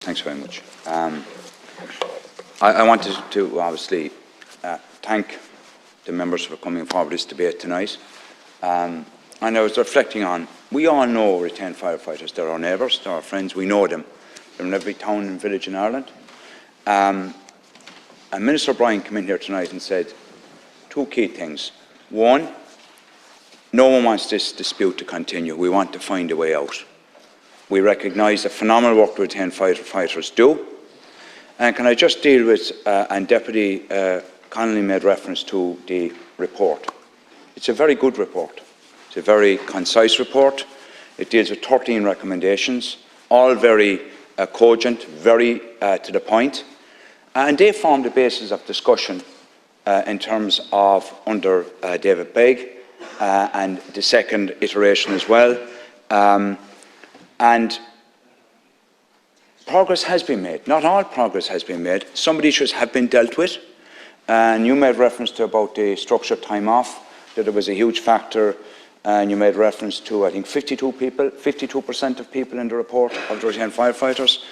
Thanks very much. I wanted to obviously thank the members for coming forward this debate tonight. And I was reflecting on, we all know retained firefighters. They're our neighbours, they're our friends, we know them. They're in every town and village in Ireland. And Minister O'Brien came in here tonight and said two key things. One, no one wants this dispute to continue. We want to find a way out. We recognise the phenomenal work the retained firefighters do. And can I just deal with, and Deputy Connolly made reference to the report. It's a very good report. It's a very concise report. It deals with 13 recommendations, all very cogent, very to the point. And they form the basis of discussion in terms of under David Begg and the second iteration as well. And progress has been made. Not all progress has been made. Some of the issues have been dealt with. And you made reference to about the structured time off, that it was a huge factor. And you made reference to, I think, 52% of people in the report of the retained firefighters.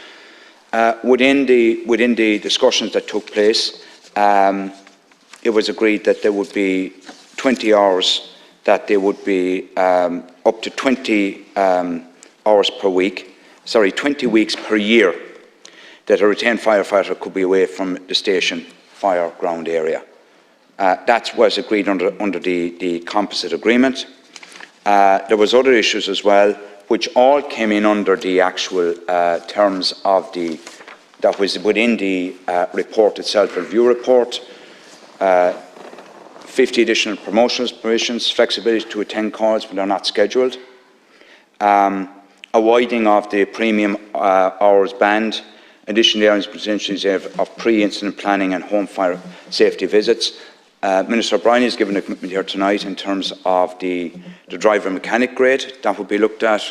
Within the discussions that took place, it was agreed that there would be 20 hours, that there would be up to 20 hours per week, 20 weeks per year, that a retained firefighter could be away from the station fire ground area. That was agreed under the composite agreement. There was other issues as well, which all came in under the actual terms of that was within the report itself, a review report. 50 additional promotional permissions, flexibility to attend calls when they're not scheduled. A widening of the premium hours band, additional areas potentially of pre-incident planning and home fire safety visits. Minister O'Brien has given a commitment here tonight in terms of the driver mechanic grade. That would be looked at.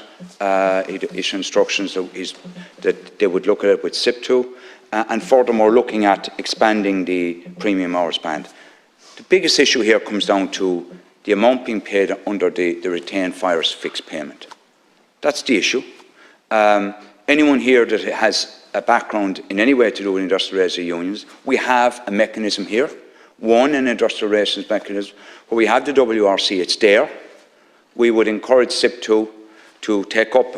He issued instructions that they would look at it with SIP2. And furthermore, looking at expanding the premium hours band. The biggest issue here comes down to the amount being paid under the retained fire's fixed payment. That's the issue. Anyone here that has a background in any way to do with industrial relations unions, we have a mechanism here. One, an industrial relations mechanism, where we have the WRC, it's there. We would encourage SIP2 to take up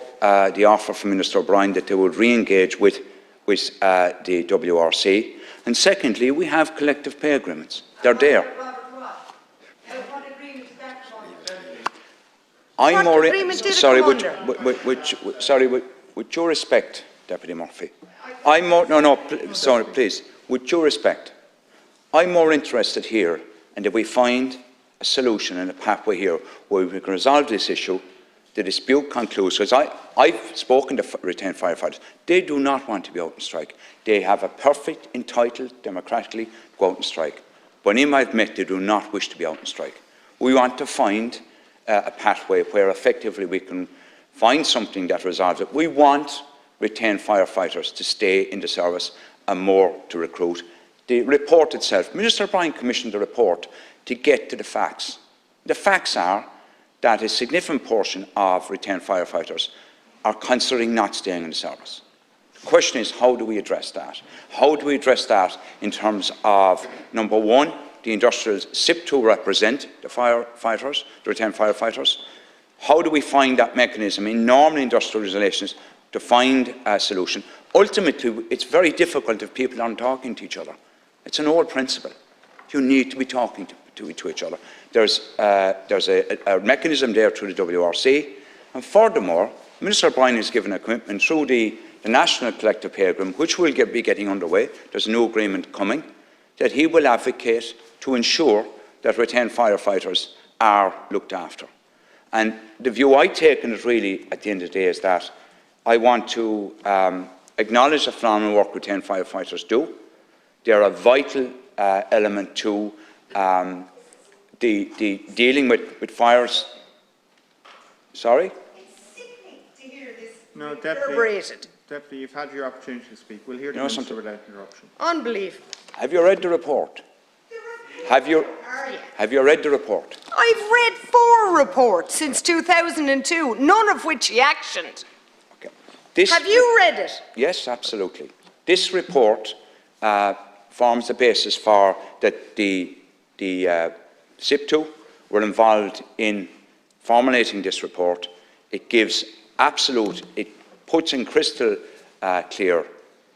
the offer from Minister O'Brien that they would re-engage with the WRC. And secondly, we have collective pay agreements. They're there. I'm more with due respect, Deputy Murphy. Please, with due respect, I'm more interested here, and if we find a solution and a pathway here where we can resolve this issue, the dispute concludes. Because I've spoken to retained firefighters. They do not want to be out on strike. They have a perfect, entitled, democratically, to go out on strike. But in my admit, they do not wish to be out on strike. We want to find a pathway where effectively we can find something that resolves it. We want retained firefighters to stay in the service and more to recruit. The report itself, Minister O'Brien commissioned the report to get to the facts. The facts are that a significant portion of retained firefighters are considering not staying in the service. The question is, how do we address that? How do we address that in terms of, number one, the industrials SIP2 represent the firefighters, the retained firefighters? How do we find that mechanism in normal industrial relations to find a solution? Ultimately, it's very difficult if people aren't talking to each other. It's an old principle. You need to be talking to each other. There's a mechanism there through the WRC. And furthermore, Minister O'Brien has given a commitment through the National Collective Pay Agreement, which will be getting underway. There's a new agreement coming, that he will advocate to ensure that retained firefighters are looked after. And the view I take in it really, at the end of the day, is that I want to acknowledge the phenomenal work retained firefighters do. They're a vital element to the dealing with fires. Sorry? It's sickening to hear this. No, Deputy, you've had your opportunity to speak. We'll hear the Minister without interruption. Unbelievable. Have you read the report? Have you read the report? I've read 4 reports since 2002, none of which he actioned. Okay. Have you read it? Yes, absolutely. This report forms the basis for that the SIP2 were involved in formulating this report. It gives it puts in crystal clear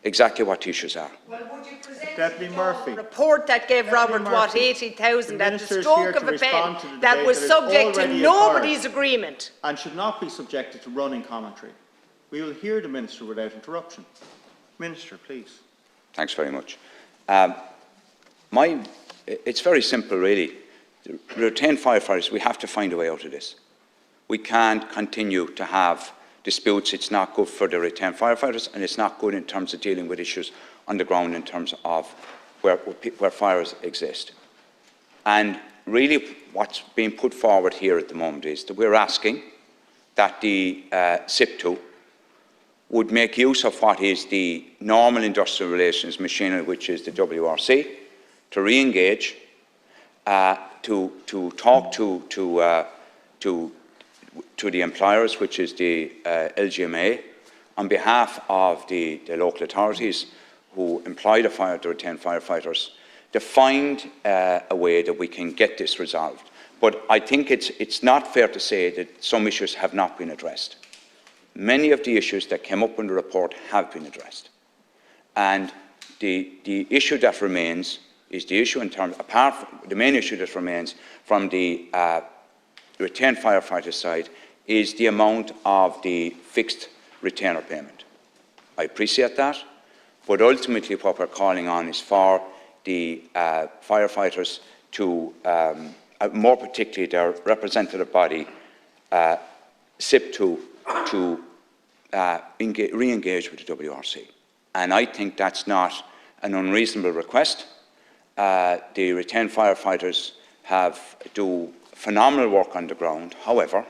exactly what the issues are. Well, would you present Deputy Murphy. a report that gave Robert Watt 80,000 at the stroke of a pen that was subject to nobody's agreement? And should not be subjected to running commentary. We will hear the Minister without interruption. Minister, please. Thanks very much. It's very simple, really. The retained firefighters, we have to find a way out of this. We can't continue to have disputes. It's not good for the retained firefighters, and it's not good in terms of dealing with issues on the ground in terms of where fires exist. And really what's being put forward here at the moment is that we're asking that the SIP2 would make use of what is the normal industrial relations machinery, which is the WRC, to re-engage, to talk to the employers, which is the LGMA, on behalf of the local authorities who employ the retained firefighters, to find a way that we can get this resolved. But I think it's not fair to say that some issues have not been addressed. Many of the issues that came up in the report have been addressed. And the issue that remains is the issue in terms, apart from the main issue that remains from the retained firefighter side, is the amount of the fixed retainer payment. I appreciate that, but ultimately what we're calling on is for the firefighters to, more particularly their representative body, SIP2, to re-engage with the WRC. And I think that's not an unreasonable request. The retained firefighters do phenomenal work on the ground. However,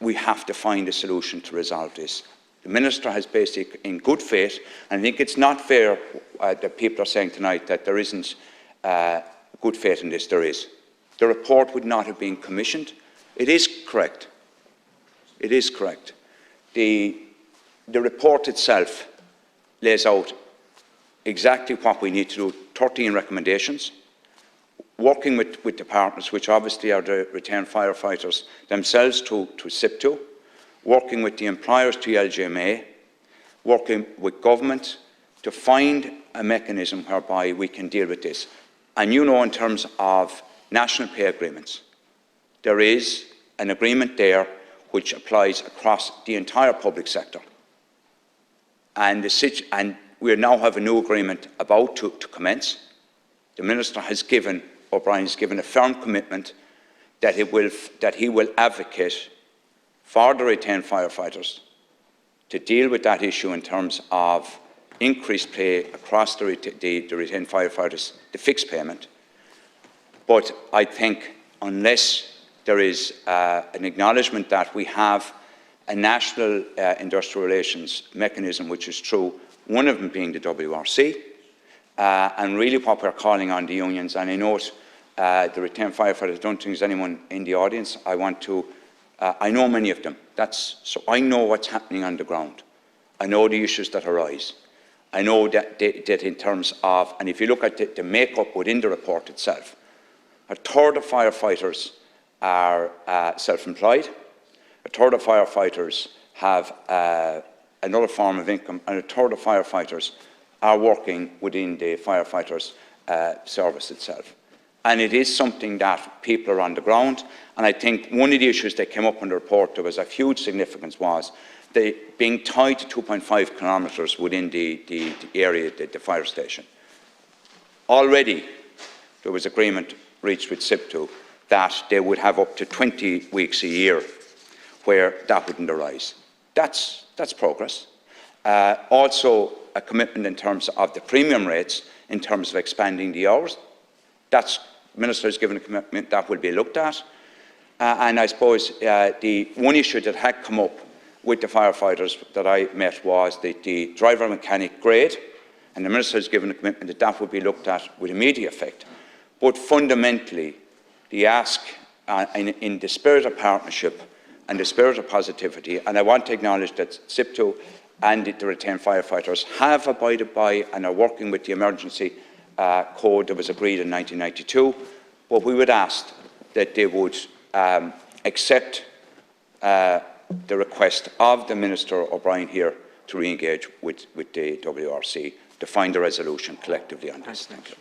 we have to find a solution to resolve this. The Minister has basically, in good faith, and I think it's not fair that people are saying tonight that there isn't good faith in this. There is. The report would not have been commissioned. It is correct. It is correct. The report itself lays out exactly what we need to do, 13 recommendations, working with the partners, which obviously are the retained firefighters themselves to SIP2, working with the employers to LGMA, working with government to find a mechanism whereby we can deal with this. And you know, in terms of national pay agreements, there is an agreement there which applies across the entire public sector. And we now have a new agreement about to commence. The Minister has given, O'Brien has given a firm commitment that he will advocate for the retained firefighters to deal with that issue in terms of increased pay across the retained firefighters, the fixed payment. But I think unless there is an acknowledgement that we have a national industrial relations mechanism which is true, one of them being the WRC, and really what we're calling on the unions, and I note the retained firefighters, I don't think there's anyone in the audience, I know many of them, so I know what's happening on the ground. I know the issues that arise. I know that in terms of, and if you look at the makeup within the report itself, a third of firefighters are self-employed, a third of firefighters have another form of income, and a third of firefighters are working within the firefighters' service itself. And it is something that people are on the ground, and I think one of the issues that came up in the report that was of huge significance was being tied to 2.5 kilometres within the area, the fire station. Already there was agreement reached with SIP2 that they would have up to 20 weeks a year where that wouldn't arise. That's progress. Also a commitment in terms of the premium rates, in terms of expanding the hours. The Minister has given a commitment that will be looked at. And I suppose the one issue that had come up with the firefighters that I met was the driver mechanic grade, and the Minister has given a commitment that that would be looked at with immediate effect. But fundamentally, the ask in the spirit of partnership and the spirit of positivity, and I want to acknowledge that SIP2 and the retained firefighters have abided by and are working with the emergency code that was agreed in 1992, but we would ask that they would accept the request of the Minister O'Brien here to re-engage with the WRC to find a resolution collectively on this. Thank you.